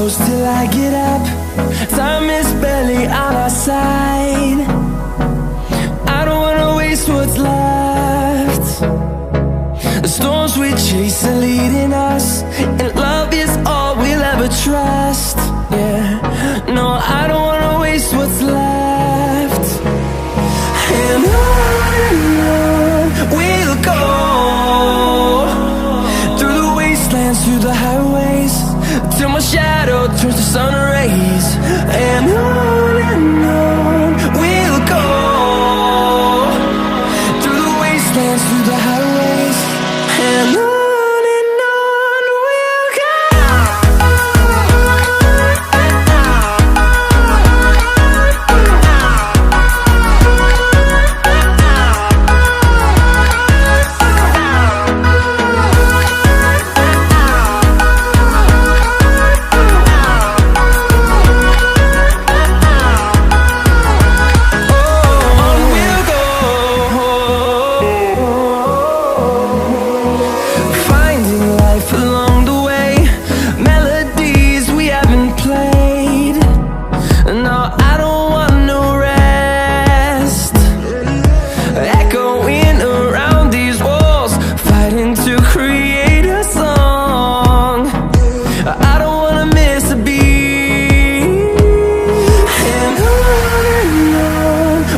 close till I get up. Time is barely on our side. I don't wanna waste what's left. The storms we chase are leading us, and love is all we'll ever trust. Yeah, no, I don't wanna waste what's left. And on we'll go, through the wastelands, through the highways, till my shadow turns to sun rays. And on we'll go, through the wastelands, through the highways, and on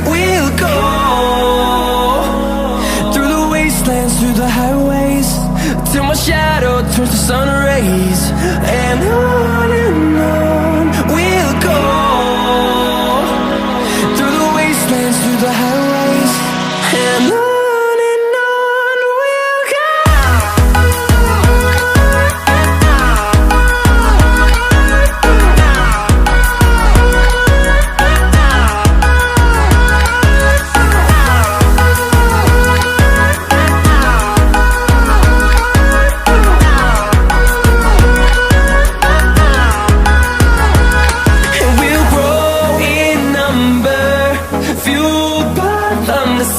we'll go. Through the highways, till my shadow turns to sun rays. And on we'll go, through the wastelands, through the highways, and on we'll go.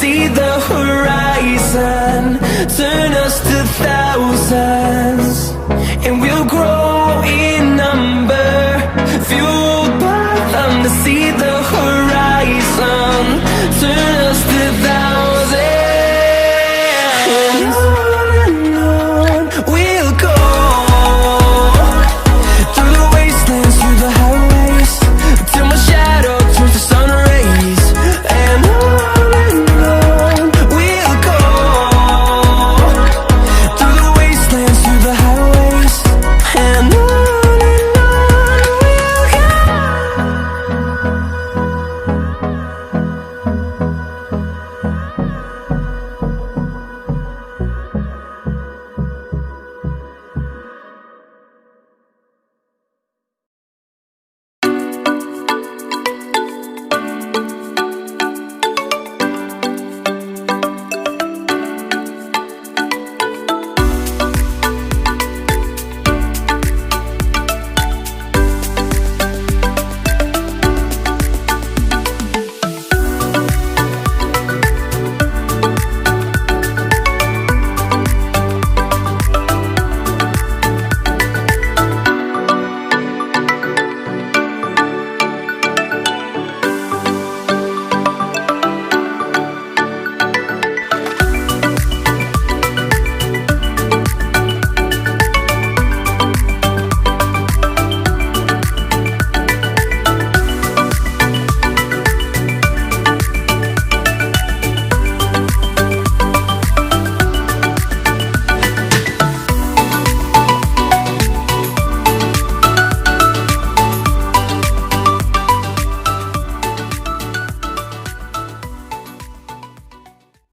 See the horizon turn us to thousands, and we'll grow